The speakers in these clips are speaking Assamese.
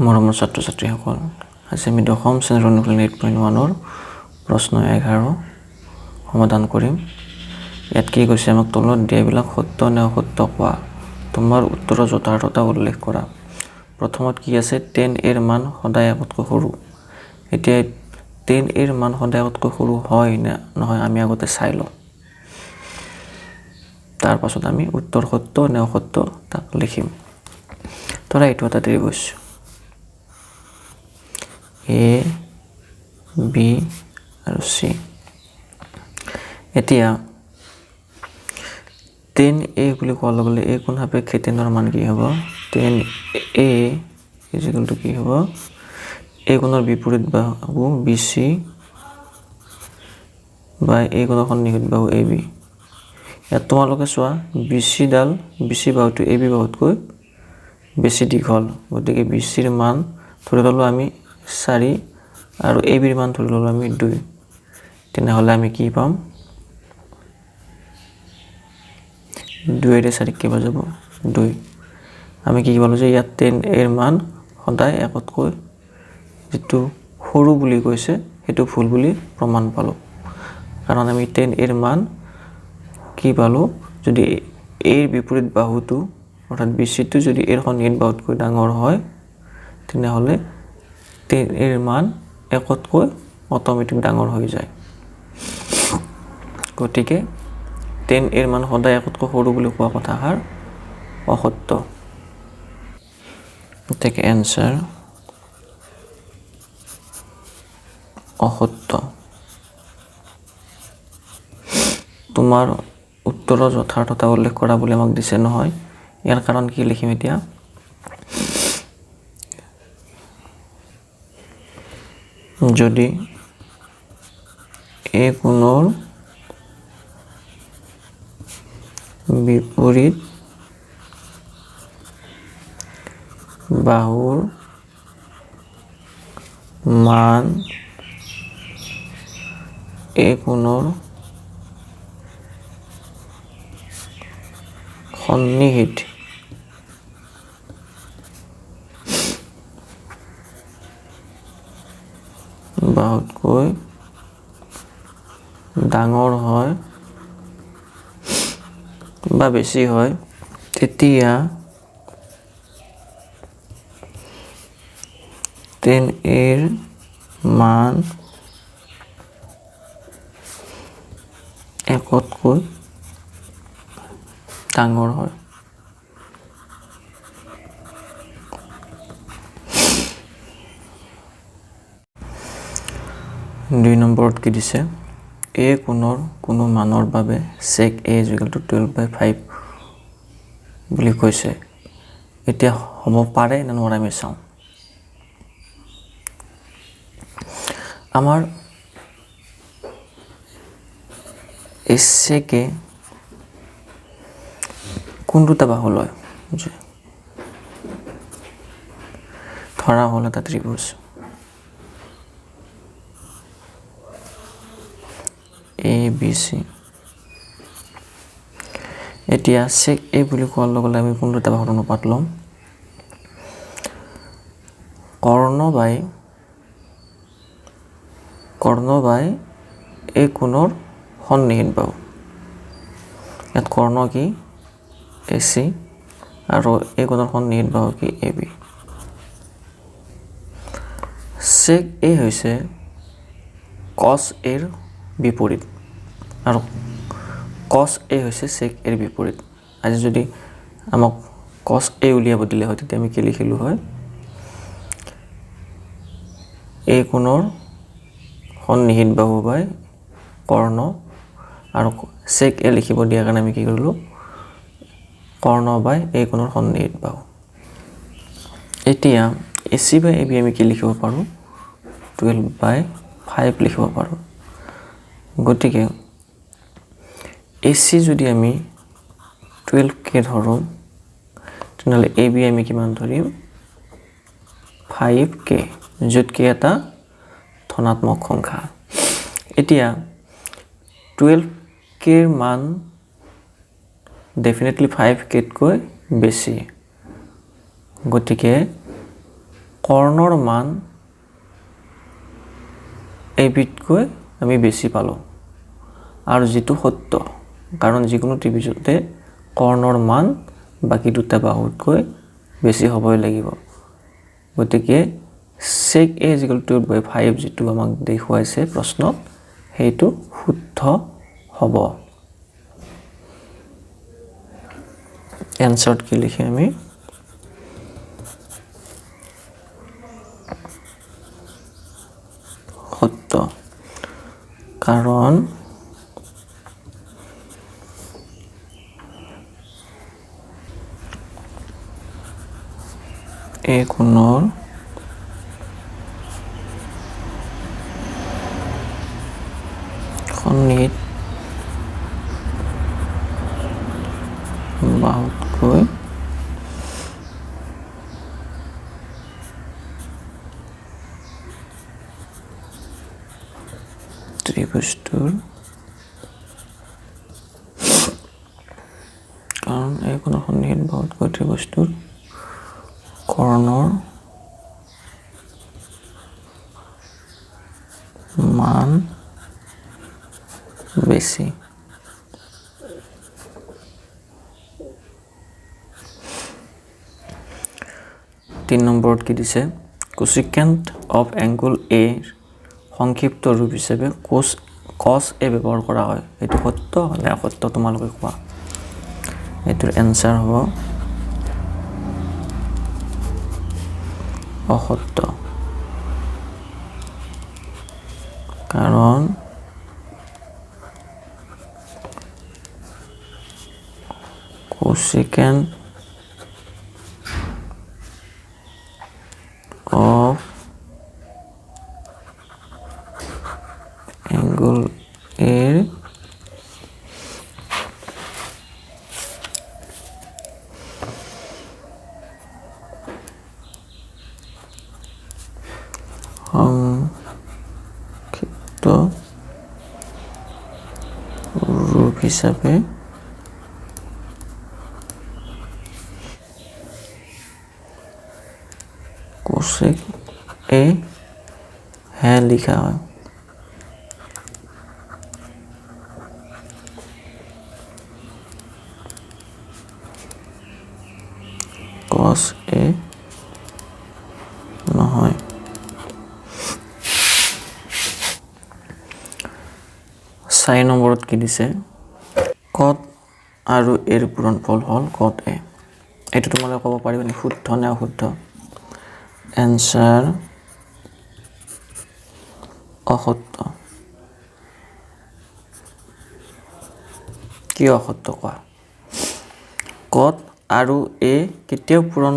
মৰমৰ ছাত্ৰ-ছাত্ৰীসকল, আজি আমি দশম শ্ৰেণীৰ অনুশীলনী 8.1 প্ৰশ্ন 11 সমাধান কৰিম। ইয়াত কি কৈছে, আমাক তলত দিয়াবিলাক সত্য নে অসত্য কোৱা, তোমাৰ উত্তৰৰ যথাৰ্থতা উল্লেখ কৰা। প্ৰথমত কি আছে, 10a ৰ মান সদায় একতকৈ সৰু। এতিয়া 10a ৰ মান সদায় একতকৈ সৰু হয় নে নহয় আমি আগতে চাই লওঁ। তাৰ পাছত আমি উত্তৰ সত্য নে অসত্য তাক লিখিম। ধৰা এইটো এটা ত্ৰিভুজ A, B আৰু C। এতিয়া 10a বুলি কোৱাৰ লগে লগে a কোণ সাপেক্ষে 10 ৰ মান কি হ'ব, 10a কি হ'ব, a কোণৰ বিপৰীত বাহু BC বা a কোণৰ সন্নিহিত বাহু AB। ইয়াত তোমালোকে চোৱা BC বাহুটো AB বাহুতকৈ বেছি দীঘল, গতিকে BC ৰ মান ধৰি ল'লো আমি 4 আৰু AB ৰ মান ধৰি ল'লো আমি 2। তেনেহ'লে আমি কি পাম, 2 4 কেইবাৰ যাব 2। আমি কি পালো যে ইয়াত 10a ৰ মান সদায় একতকৈ যিটো সৰু বুলি কৈছে সেইটো ভুল বুলি প্ৰমাণ পালো। কাৰণ আমি 10a ৰ মান কি পালো, যদি a ৰ বিপৰীত বাহুটো অৰ্থাৎ BC-টো যদি a ৰ সন্নিহিত বাহুতকৈ ডাঙৰ হয় তেনেহ'লে 10a ৰ মান একতকৈ অট'মেটিক ডাঙৰ হৈ যায়। গতিকে 10a ৰ মান সদায় একতকৈ সৰু বুলি কোৱা কথাষাৰ অসত্য। গতিকে এনচাৰ অসত্য। তোমাৰ উত্তৰৰ যথাৰ্থতা উল্লেখ কৰা বুলি আমাক দিছে নহয়, ইয়াৰ কাৰণ কি লিখিম এতিয়া, যদি a কোণৰ বিপৰীত বাহুৰ মান a কোণৰ সন্নিহিত বাহুতকৈ ডাঙৰ হয় বা বেছি হয়, তেতিয়া 10a ৰ মান একতকৈ ডাঙৰ হয়। দুই নম্বৰত কি দিছে, a কোণৰ কোনো মানৰ বাবে sec a = 12/5 বুলি কৈছে। এতিয়া হ'ব পাৰে নে নোৱাৰে আমি চাওঁ। আমাৰ sec a কোন দুটা বাহু লয়, ধৰা হ'ল এটা ত্ৰিভুজ ABC। এতিয়া sec a বুলি কোৱাৰ লগে লগে আমি কোন দুটা বাহুৰ অনুপাত ল'ম, কৰ্ণ বাই a কোণৰ সন্নিহিত বাহু। ইয়াত কৰ্ণ কি AC আৰু a কোণৰ সন্নিহিত বাহু কি AB। sec a হৈছে cos a ৰ বিপৰীত আৰু cos a হৈছে sec a ৰ বিপৰীত। আজি যদি আমাক cos a উলিয়াব দিলে হয় তেতিয়া আমি কি লিখিলো হয়, a কোণৰ সন্নিহিত বাহু বাই কৰ্ণ, আৰু sec a লিখিব দিয়াৰ কাৰণে আমি কি কৰিলো, কৰ্ণ বাই a কোণৰ সন্নিহিত বাহু। এতিয়া AC বাই AB আমি কি লিখিব পাৰো, 12/5 লিখিব পাৰো। গতিকে AC যদি আমি 12k ধৰো তেনেহ'লে AB আমি কিমান ধৰিম, 5k, য'ত k এটা ধনাত্মক সংখ্যা। এতিয়া 12k ৰ মান ডেফিনেটলি 5k তকৈ বেছি, গতিকে কৰ্ণৰ মান এবিতকৈ আমি বেছি পালোঁ আৰু যিটো সত্য কাৰণ যিকোনো ত্ৰিভুজতে কৰ্ণৰ মান বাকী দুটা বাহুতকৈ বেছি হ'বই লাগিব গতিকে sec a = 5 যিটো আমাক দেখুৱাইছে প্ৰশ্নত সেইটো শুদ্ধ হ'ব এনসাৰত কি লিখি আমি সত্য কাৰণ এই কোণৰ সন্নিহিত বাহুতকৈ ত্ৰিভুজটোৰ কাৰণ এই কোণৰ সন্নিহিত বাহুতকৈ ত্ৰিভুজটোৰ কৰ্ণৰ মান বেছি তিন নম্বৰত কি দিছে কোচিকেণ্ট অফ এংগল এ সংক্ষিপ্ত ৰূপ হিচাপে cos a ব্যৱহাৰ কৰা হয় এইটো সত্য নে অসত্য তোমালোকে কোৱা এইটোৰ এনসাৰ হ'ব অসত্য কাৰণ cosecant of angle A সংক্ষিপ্ত ৰূপ হিসাবে cosec A है लिखा है cos A নহয় চাৰি নম্বৰত কি দিছে cot আৰু এৰ পূৰণফল হ'ল cot A এইটো তোমালোকে ক'ব পাৰিবা নি শুদ্ধ নে অশুদ্ধ এনসাৰ অসত্য কি অসত্য কোৱা cot আৰু a কেতিয়াও পূৰণ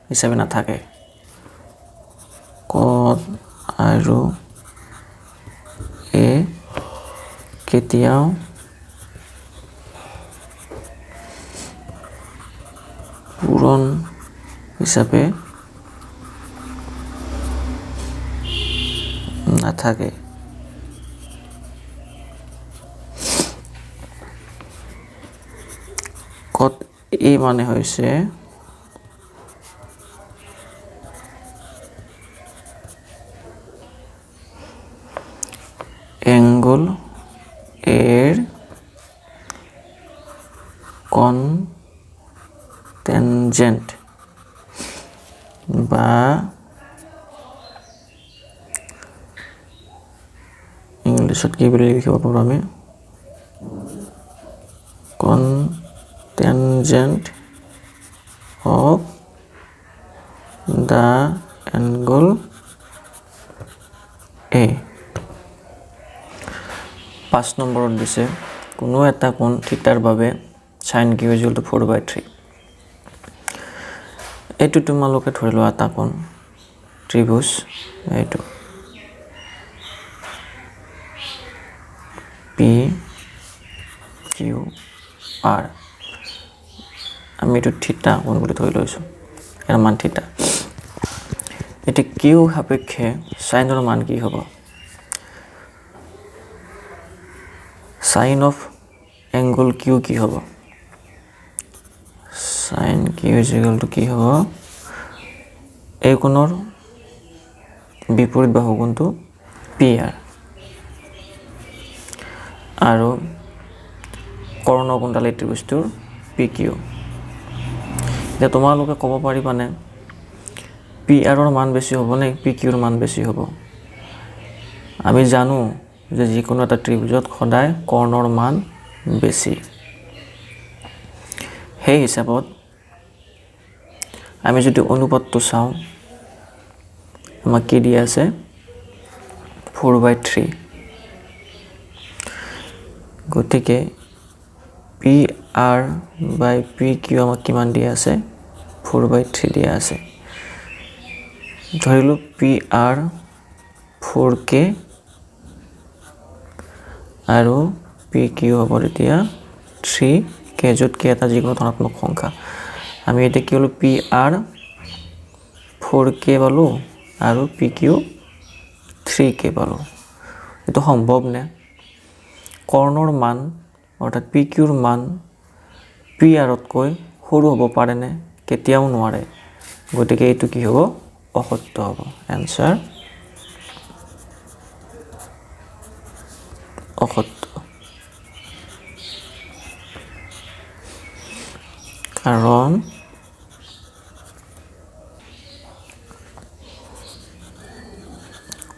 হিচাপে নাথাকে cot আৰু a কেতিয়াও পূৰণ হিচাপে নাথাকে cot a মানে হৈছে এংগল এৰ কনটেনজেন্ট বা ইংলিশত কি বুলি লিখিব পাৰোঁ আমি কনটেনজেন্ট অফ দ্য এংগল এ 5 নম্বৰত দিছে কোনো এটা কোণ থিটাৰ বাবে sin q = 4/3 এইটো তোমালোকে ধৰি লোৱা এটা কোণ ত্ৰিভুজ এইটো P Q R আমি এইটো থিটা কোণ বুলি ধৰি লৈছোঁ ইয়াৰ মান থিটা এতিয়া Q সাপেক্ষে সাইনৰ মান কি হ'ব sin of angle Q কি হ'ব sin Q = কি হ'ব এই কোণৰ বিপৰীত বাহু কোণটো PR আৰু কৰ্ণ কোণডাল এই ত্ৰিভুজটোৰ PQ। এতিয়া তোমালোকে ক'ব পাৰিবানে PRৰ মান বেছি হ'ব নে PQৰ মান বেছি হ'ব? আমি জানো যে যিকোনো এটা ত্ৰিভুজত সদায় কৰ্ণৰ মান বেছি। সেই হিচাপত আমি যদি অনুপাতটো চাওঁ, আমাক কি দিয়া আছে 4/3। গতিকে PR/PQ আমাক কিমান দিয়া আছে 4/3 দিয়া আছে। ধৰিলোঁ PR 4K আৰু PQ হ'ব তেতিয়া 3K, য'ত K এটা যিকোনো ধনাত্মক সংখ্যা। আমি এতিয়া কি হ'লো PR 4K পালোঁ আৰু PQ 3K পালোঁ। এইটো সম্ভৱ নে? কৰ্ণৰ মান অৰ্থাৎ PQৰ মান PRতকৈ সৰু হ'ব পাৰেনে? কেতিয়াও নোৱাৰে। গতিকে এইটো কি হ'ব অসত্য হ'ব। এনচাৰ অসত্য। কাৰণ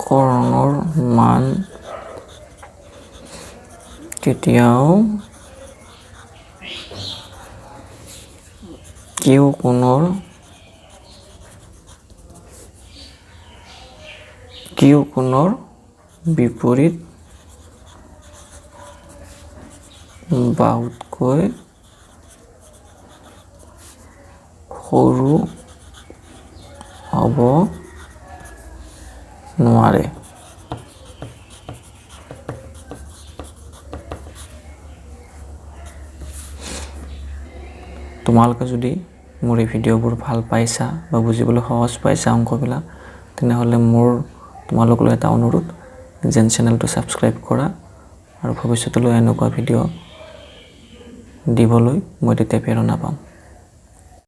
কৰ্ণৰ মান কেতিয়াও কিউ কোণৰ বিপৰীত বাহুতকৈ সৰু হ'ব নোৱাৰে। তোমালোকে যদি মোৰ এই ভিডিঅ'বোৰ ভাল পাইছা বা বুজিবলৈ সহজ পাইছা অংকবিলাক, তেনেহ'লে মোৰ তোমালোকলৈ এটা অনুৰোধ যেন চেনেলটো ছাবস্ক্ৰাইব কৰা আৰু ভৱিষ্যতলৈ এনেকুৱা ভিডিঅ' দিবলৈ মই তেতিয়া প্ৰেৰণা পাম।